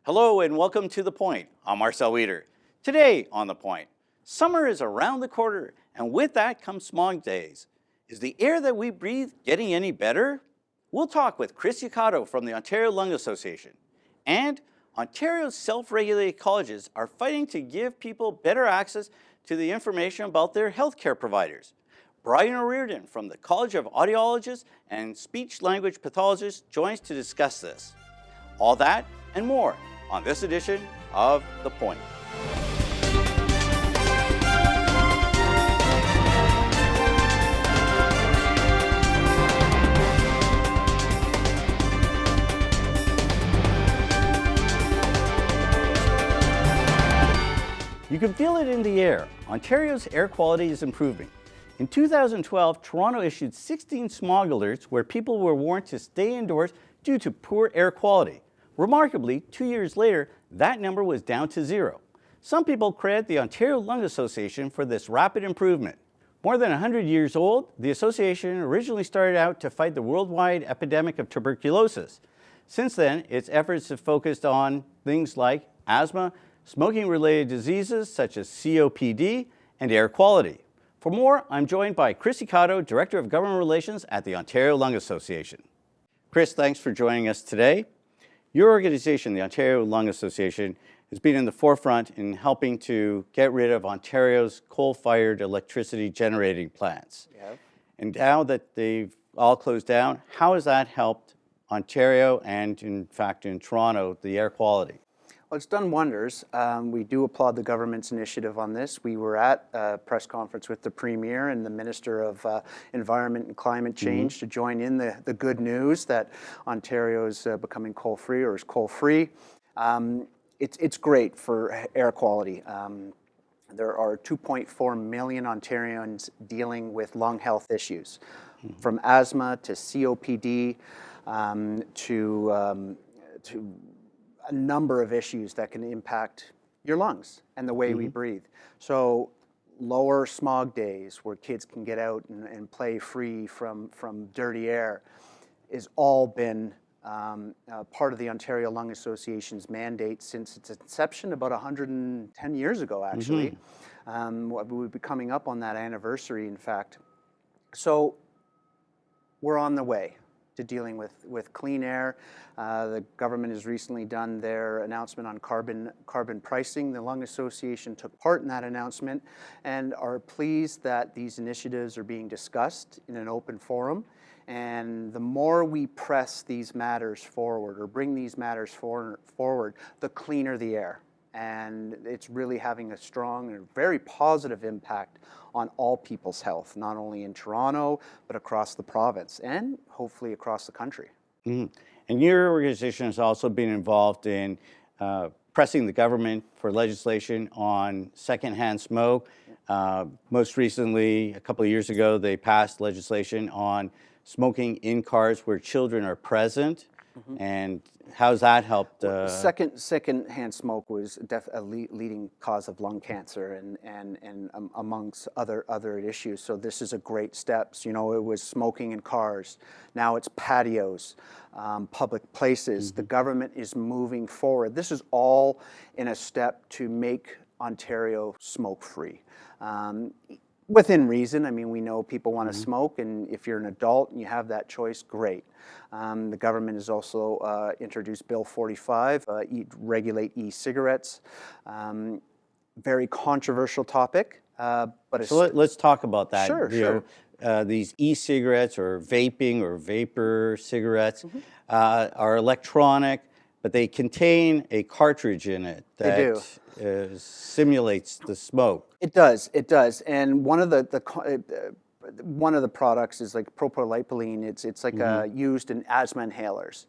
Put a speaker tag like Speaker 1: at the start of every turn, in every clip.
Speaker 1: Hello and welcome to The Point. I'm Marcel Wieder. Today on The Point, summer is around the corner and with that comes smog days. Is the air that we breathe getting any better? We'll talk with Chris Yakato from the Ontario Lung Association. And Ontario's self-regulated colleges are fighting to give people better access to the information about their healthcare providers. Brian O'Riordan from the College of Audiologists and Speech-Language Pathologists joins to discuss this. All that and more on this edition of The Point. You can feel it in the air. Ontario's air quality is improving. In 2012, Toronto issued 16 smog alerts where people were warned to stay indoors due to poor air quality. Remarkably, 2 years later, that number was down to 0. Some people credit the Ontario Lung Association for this rapid improvement. More than 100 years old, the association originally started out to fight the worldwide epidemic of tuberculosis. Since then, its efforts have focused on things like asthma, smoking-related diseases such as COPD, and air quality. For more, I'm joined by Chris Yakato, Director of Government Relations at the Ontario Lung Association. Chris, thanks for joining us today. Your organization, the Ontario Lung Association, has been in the forefront in helping to get rid of Ontario's coal-fired electricity generating plants.
Speaker 2: Yep.
Speaker 1: And now that they've all closed down, how has that helped Ontario and, in fact, in Toronto, the air quality?
Speaker 2: Well, it's done wonders. We do applaud the government's initiative on this. We were at a press conference with the Premier and the Minister of Environment and Climate Change to join in the good news that Ontario is becoming coal-free or is coal-free. It's great for air quality. There are 2.4 million Ontarians dealing with lung health issues, from asthma to COPD to a number of issues that can impact your lungs and the way we breathe. So lower smog days where kids can get out and play free from dirty air is all been part of the Ontario Lung Association's mandate since its inception about 110 years ago, actually. We'll be coming up on that anniversary, in fact. So we're on the way to dealing with clean air. The government has recently done their announcement on carbon pricing. The Lung Association took part in that announcement and are pleased that these initiatives are being discussed in an open forum. And the more we press these matters forward or bring these matters forward, the cleaner the air. And it's really having a strong and very positive impact on all people's health, not only in Toronto, but across the province and hopefully across the country.
Speaker 1: And your organization has also been involved in pressing the government for legislation on secondhand smoke. Most recently, a couple of years ago, they passed legislation on smoking in cars where children are present. And how's that helped?
Speaker 2: Secondhand smoke was a leading cause of lung cancer and amongst other issues. So this is a great step. So, it was smoking in cars. Now it's patios, public places. The government is moving forward. This is all in a step to make Ontario smoke-free. Within reason. I mean, we know people want to smoke, and if you're an adult and you have that choice, great. The government has also introduced Bill 45, regulate e-cigarettes. Very controversial topic. But
Speaker 1: So let's talk about that.
Speaker 2: Sure.
Speaker 1: These e-cigarettes or vaping or vapor cigarettes are electronic, but they contain a cartridge in it that simulates the smoke.
Speaker 2: It does. And one of the products is like propylene. It's like used in asthma inhalers.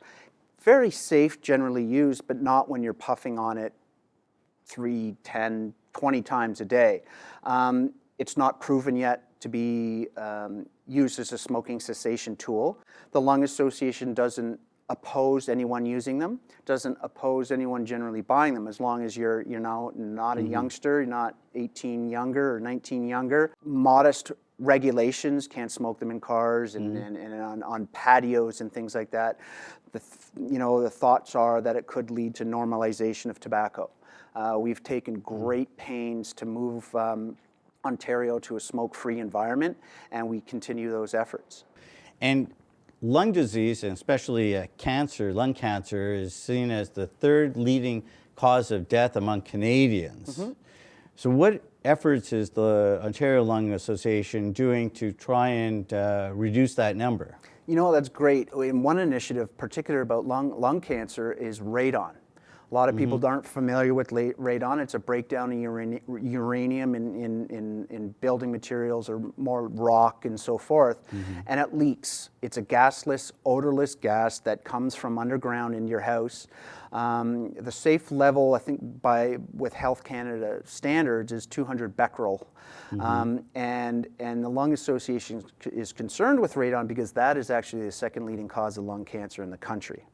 Speaker 2: Very safe, generally used, but not when you're puffing on it 3, 10, 20 times a day. It's not proven yet to be used as a smoking cessation tool. The Lung Association doesn't oppose anyone using them, doesn't oppose anyone generally buying them, as long as you're now not a youngster, you're not 18 younger or 19 younger. Modest regulations, can't smoke them in cars and on patios and things like that. The thoughts are that it could lead to normalization of tobacco. We've taken great pains to move Ontario to a smoke-free environment, and we continue those efforts.
Speaker 1: And lung disease, and especially cancer, lung cancer, is seen as the third leading cause of death among Canadians. So what efforts is the Ontario Lung Association doing to try and reduce that number?
Speaker 2: That's great. And one initiative, particular about lung cancer, is radon. A lot of people aren't familiar with radon. It's a breakdown of uranium in building materials or more rock and so forth, and it leaks. It's a gasless, odorless gas that comes from underground in your house. The safe level, I think, with Health Canada standards, is 200 becquerel. And the Lung Association is concerned with radon because that is actually the second leading cause of lung cancer in the country.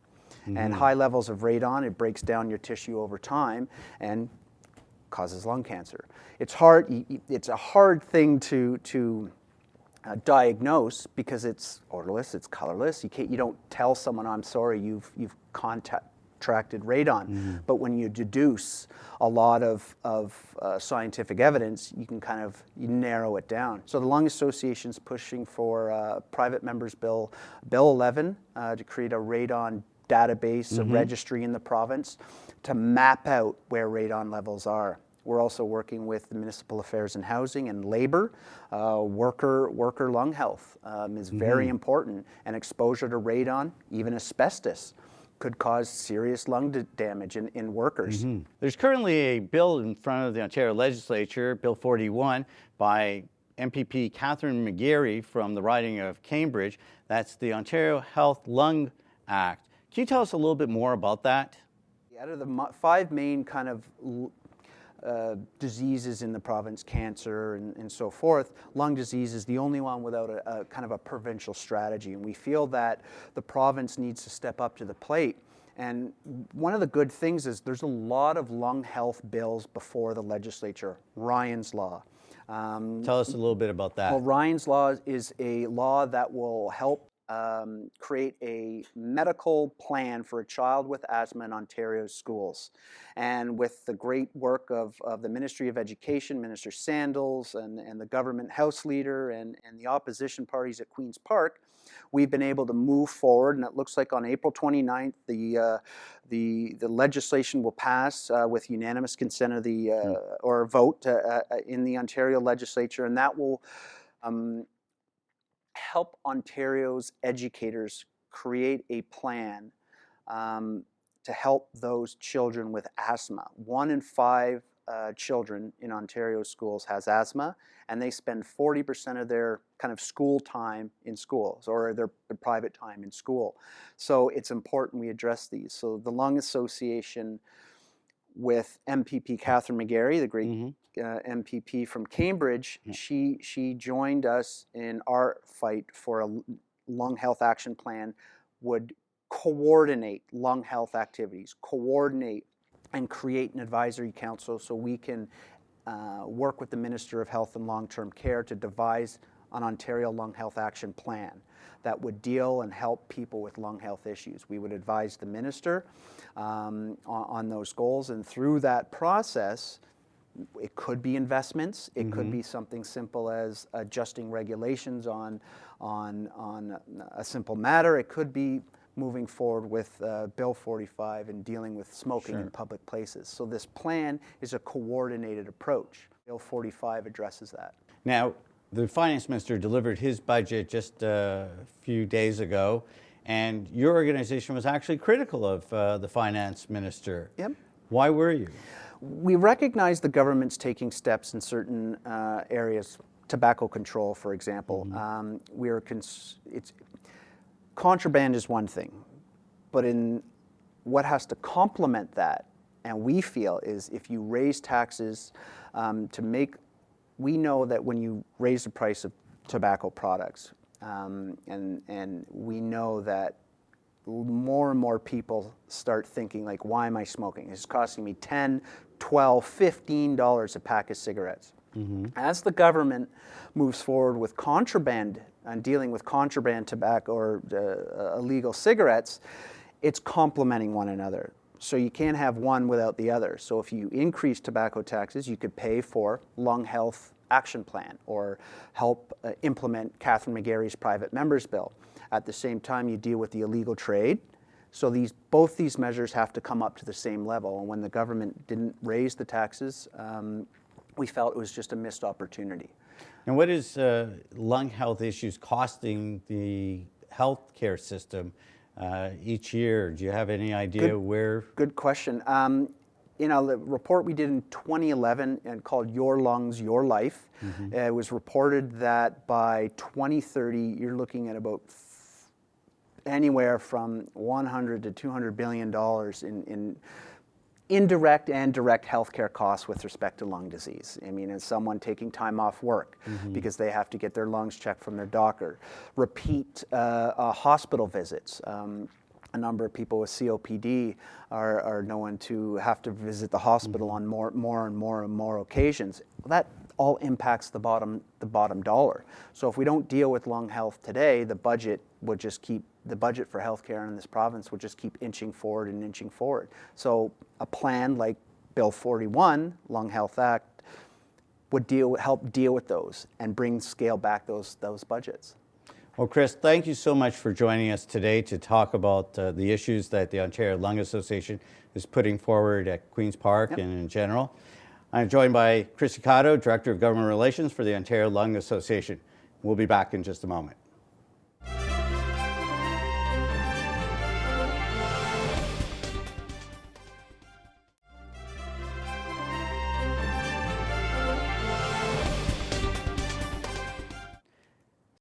Speaker 2: And high levels of radon, it breaks down your tissue over time and causes lung cancer. It's hard. It's a hard thing to diagnose because it's odorless, it's colorless. You don't tell someone, I'm sorry, you've contracted radon. But when you deduce a lot of scientific evidence, you can you narrow it down. So the Lung Association's pushing for private members bill 11 to create a radon database, a registry in the province to map out where radon levels are. We're also working with the Municipal Affairs and Housing and Labor. Worker lung health is very important, and exposure to radon, even asbestos, could cause serious lung damage in workers.
Speaker 1: There's currently a bill in front of the Ontario Legislature, Bill 41, by MPP Catherine McGarry from the riding of Cambridge. That's the Ontario Health Lung Act. Can you tell us a little bit more about that?
Speaker 2: Out of the 5 main diseases in the province, cancer and so forth, lung disease is the only one without a provincial strategy. And we feel that the province needs to step up to the plate. And one of the good things is there's a lot of lung health bills before the legislature. Ryan's Law.
Speaker 1: Tell us a little bit about that.
Speaker 2: Well, Ryan's Law is a law that will help create a medical plan for a child with asthma in Ontario's schools. And with the great work of the Ministry of Education, Minister Sandals, and the government House Leader and the opposition parties at Queen's Park, we've been able to move forward, and it looks like on April 29th, the legislation will pass with unanimous consent of or a vote in the Ontario Legislature, and that will help Ontario's educators create a plan to help those children with asthma. 1 in 5 children in Ontario schools has asthma, and they spend 40% of their school time in schools, or their private time in school. So it's important we address these. So the Lung Association, with MPP Catherine McGarry, the great MPP from Cambridge, she joined us in our fight for a lung health action plan, would coordinate lung health activities, coordinate and create an advisory council so we can work with the Minister of Health and Long-Term Care to devise an Ontario Lung Health Action Plan that would deal and help people with lung health issues. We would advise the minister on those goals, and through that process, it could be investments, it could be something simple as adjusting regulations on a simple matter, it could be moving forward with Bill 45 and dealing with smoking in public places. So this plan is a coordinated approach. Bill 45 addresses that.
Speaker 1: Now, the Finance Minister delivered his budget just a few days ago, and your organization was actually critical of the Finance Minister.
Speaker 2: Yep.
Speaker 1: Why were you?
Speaker 2: We recognize the government's taking steps in certain areas, tobacco control, for example. Contraband is one thing, but in what has to complement that, and we feel, is if you raise taxes we know that when you raise the price of tobacco products, and we know that more and more people start thinking, why am I smoking? It's costing me $10, $12, $15 a pack of cigarettes. As the government moves forward with contraband and dealing with contraband tobacco or illegal cigarettes, it's complementing one another. So you can't have one without the other. So if you increase tobacco taxes, you could pay for lung health action plan or help implement Catherine McGarry's private members bill. At the same time, you deal with the illegal trade. So both these measures have to come up to the same level. And when the government didn't raise the taxes, we felt it was just a missed opportunity.
Speaker 1: And what is lung health issues costing the healthcare system each year? Do you have any idea where?
Speaker 2: Good question. The report we did in 2011 and called Your Lungs, Your Life, it was reported that by 2030, you're looking at about anywhere from $100 to $200 billion in indirect and direct healthcare costs with respect to lung disease. I mean, as someone taking time off work because they have to get their lungs checked from their doctor, repeat hospital visits. A number of people with COPD are known to have to visit the hospital on more and more occasions. That all impacts the bottom dollar. So if we don't deal with lung health today, the budget for healthcare in this province would just keep inching forward and inching forward. So a plan like Bill 41, Lung Health Act, would help deal with those and scale back those budgets.
Speaker 1: Well, Chris, thank you so much for joining us today to talk about the issues that the Ontario Lung Association is putting forward at Queen's Park and in general. I'm joined by Chris Cotto, Director of Government Relations for the Ontario Lung Association. We'll be back in just a moment.